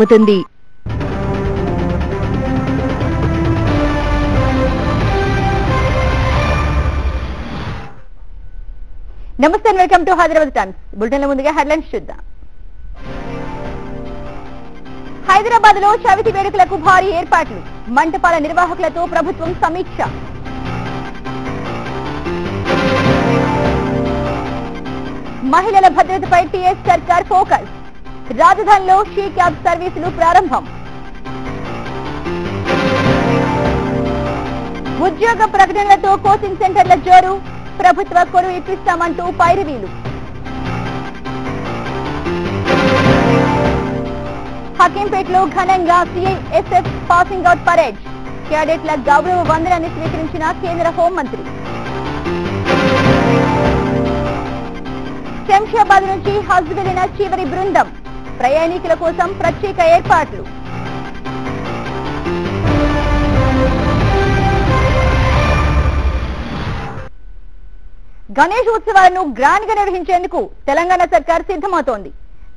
అవుతుంది. నమస్తే, welcome to Hyderabad times. బులెటిన్ల ముందుగా హెడ్లైన్స్ చూద్దాం. హైదరాబాద్ లో చవితి వేడుకలకు భారీ ఏర్పాట్లు, మంటపాల నిర్వాహకులతో ప్రభుత్వం సమీక్ష. మహిళల భద్రతపై టీఎస్ సర్కార్ ఫోకస్, రాజధానిలో షీ క్యాబ్ సర్వీసులు ప్రారంభం. ఉద్యోగ ప్రకటనలతో కోచింగ్ సెంటర్ల జోరు, ప్రభుత్వ కొలువు ఇప్పిస్తామంటూ పైరవీలు. హకీంపేటలో ఘనంగా సిఐఎస్ఎఫ్ పాసింగ్ అవుట్ పరేడ్, క్యాడెట్ల గౌరవ వందనాన్ని స్వీకరించిన కేంద్ర హోంమంత్రి. శంషాబాద్ నుంచి హజ్ వెళ్లిన చివరి బృందం, ప్రయాణికుల కోసం ప్రత్యేక ఏర్పాట్లు. గణేష్ ఉత్సవాలను గ్రాండ్ గా నిర్వహించేందుకు తెలంగాణ సర్కార్ సిద్ధమవుతోంది.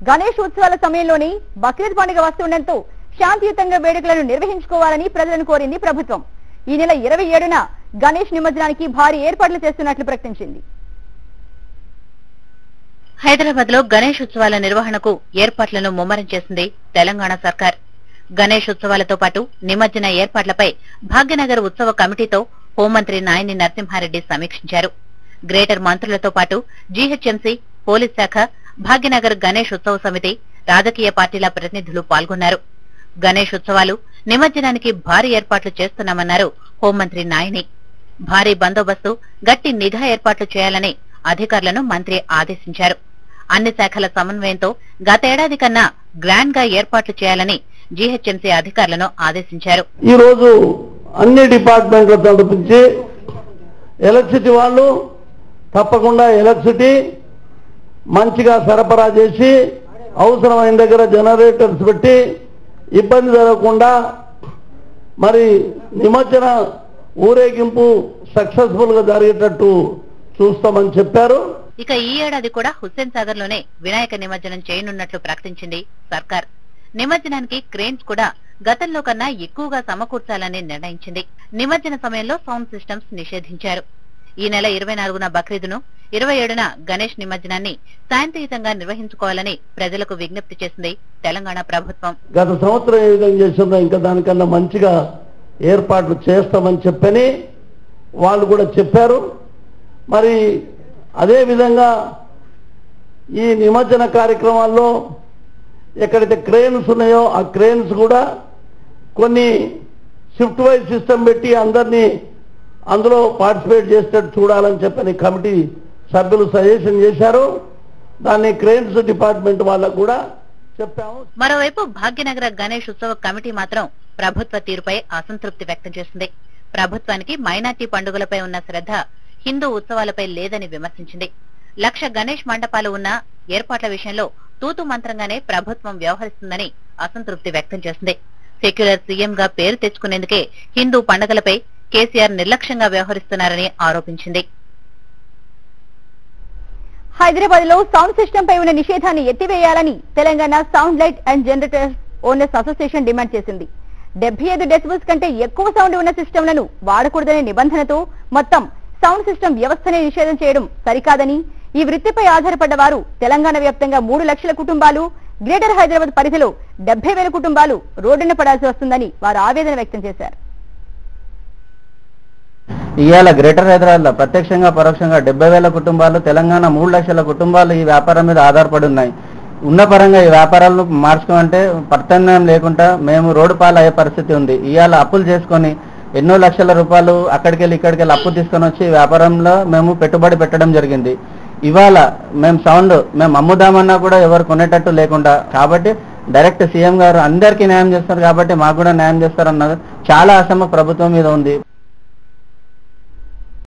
గణేష్ ఉత్సవాల సమయంలోనే బక్రీద్ పండుగ వస్తుండటంతో శాంతియుతంగా వేడుకలను నిర్వహించుకోవాలని ప్రజలను కోరింది ప్రభుత్వం. ఈ నెల 27న గణేష్ నిమజ్జనానికి భారీ ఏర్పాట్లు చేస్తున్నట్లు ప్రకటించింది. హైదరాబాద్ లో గణేష్ ఉత్సవాల నిర్వహణకు ఏర్పాట్లను ముమ్మరం చేసింది తెలంగాణ సర్కార్. గణేష్ ఉత్సవాలతో పాటు నిమజ్జన ఏర్పాట్లపై భాగ్యనగర్ ఉత్సవ కమిటీతో హోంమంత్రి నాయని నరసింహారెడ్డి సమీక్షించారు. గ్రేటర్ మంత్రులతో పాటు జీహెచ్ఎంసీ, పోలీస్ శాఖ, భాగ్యనగర్ గణేష్ ఉత్సవ సమితి, రాజకీయ పార్టీల ప్రతినిధులు పాల్గొన్నారు. గణేష్ ఉత్సవాలు నిమజ్జనానికి భారీ ఏర్పాట్లు చేస్తున్నామన్నారు హోంమంత్రి నాయని. భారీ బందోబస్తు, గట్టి నిఘా ఏర్పాట్లు చేయాలని అధికారులను మంత్రి ఆదేశించారు. అన్ని శాఖల సమన్వయంతో గతేడాది కన్నా గ్రాండ్ గా ఏర్పాట్లు చేయాలని జీహెచ్ఎంసీ అధికారులను ఆదేశించారు. ఈ రోజు అన్ని డిపార్ట్మెంట్ల తరపుంచి ఎలక్ట్రిసిటీ వాళ్ళు తప్పకుండా ఎలక్ట్రిసిటీ మంచిగా సరఫరా చేసి అవసరమైన దగ్గర జనరేటర్స్ పెట్టి ఇబ్బంది జరగకుండా మరి నిమజ్జన ఊరేగింపు సక్సెస్ఫుల్ గా జరిగేటట్టు చూస్తామని చెప్పారు. ఇక ఈ ఏడాది కూడా హుస్సేన్ సాగర్ లోనే వినాయక నిమజ్జనం చేయనున్నట్లు ప్రకటించింది సర్కార్. నిమజ్జనానికి క్రేన్స్ కూడా గతంలో కన్నా ఎక్కువగా సమకూర్చాలని నిర్ణయించింది. నిమజ్జన సమయంలో సౌండ్ సిస్టమ్స్ నిషేధించారు. ఈ నెల 24న బక్రీదును, 27న గణేష్ నిమజ్జనాన్ని శాంతియుతంగా నిర్వహించుకోవాలని ప్రజలకు విజ్ఞప్తి చేసింది తెలంగాణ ప్రభుత్వం. గత సంవత్సరం ఏ విధంగా చేసిందో ఇంకా దానికన్నా మంచిగా ఏర్పాట్లు చేస్తామని చెప్పని వాళ్ళు కూడా చెప్పారు. మరి అదే విధంగా ఈ నిమజ్జన కార్యక్రమాల్లో ఎక్కడైతే క్రేన్స్ ఉన్నాయో ఆ క్రేన్స్ కూడా కొన్ని షిఫ్ట్ వైజ్ సిస్టమ్ పెట్టి అందరినీ అందులో పార్టిసిపేట్ చేసేటట్టు చూడాలని చెప్పని కమిటీ సభ్యులు సజెషన్ చేశారు. దాన్ని క్రేన్స్ డిపార్ట్మెంట్ వాళ్ళకు కూడా చెప్పాము. మరోవైపు భాగ్యనగర గణేష్ ఉత్సవ కమిటీ మాత్రం ప్రభుత్వ తీరుపై అసంతృప్తి వ్యక్తం చేసింది. ప్రభుత్వానికి మైనార్టీ పండుగలపై ఉన్న శ్రద్ధ హిందూ ఉత్సవాలపై లేదని విమర్శించింది. 1,00,000 గణేష్ మండపాలు ఉన్న ఏర్పాట్ల విషయంలో తూతు మంత్రంగానే ప్రభుత్వం వ్యవహరిస్తుందని అసంతృప్తి వ్యక్తం చేసింది. సెక్యులర్ సీఎంగా పేరు తెచ్చుకునేందుకే హిందూ పండుగలపై కేసీఆర్ నిర్లక్ష్యంగా వ్యవహరిస్తున్నారని ఆరోపించింది. హైదరాబాద్ లో సౌండ్ సిస్టమ్ పై ఉన్న నిషేధాన్ని ఎత్తివేయాలని Telangana sound light and generator owners association demand చేసింది. 75 డెసిబల్స్ కంటే ఎక్కువ సౌండ్ ఉన్న సిస్టంలను వాడకూడదనే నిబంధనతో మొత్తం సౌండ్ సిస్టమ్ వ్యవస్థనే నిషేధం చేయడం సరికాదని, ఈ వృత్తిపై ఆధారపడ్డ వారు తెలంగాణ వ్యాప్తంగా 3 లక్షల కుటుంబాలు, గ్రేటర్ హైదరాబాద్ పరిధిలో 70,000 కుటుంబాలు రోడ్డున పడాల్సి వస్తుందని వారు ఆవేదన వ్యక్తం చేశారు. ఇవాళ గ్రేటర్ హైదరాబాద్ లో ప్రత్యక్షంగా పరోక్షంగా 70,000 కుటుంబాలు, తెలంగాణ 3 లక్షల కుటుంబాలు ఈ వ్యాపారం మీద ఆధారపడి ఉన్నాయి. ఉన్న పరంగా ఈ వ్యాపారాలను మార్చుకోమంటే ప్రత్యామ్నాయం లేకుండా మేము రోడ్డు పాలు అయ్యే పరిస్థితి ఉంది. ఇవాళ అప్పులు చేసుకొని ఎన్నో లక్షల రూపాయలు అక్కడికెళ్ళి ఇక్కడికెళ్ళి అప్పు తీసుకొని వచ్చి వ్యాపారంలో మేము పెట్టుబడి పెట్టడం జరిగింది. ఇవాళ మేము అమ్ముదామన్నా కూడా ఎవరు కొనేటట్టు లేకుండా, కాబట్టి డైరెక్ట్ సీఎం గారు అందరికీ న్యాయం చేస్తారు కాబట్టి మాకు కూడా న్యాయం చేస్తారన్నది చాలా ఆశ ప్రభుత్వం మీద ఉంది.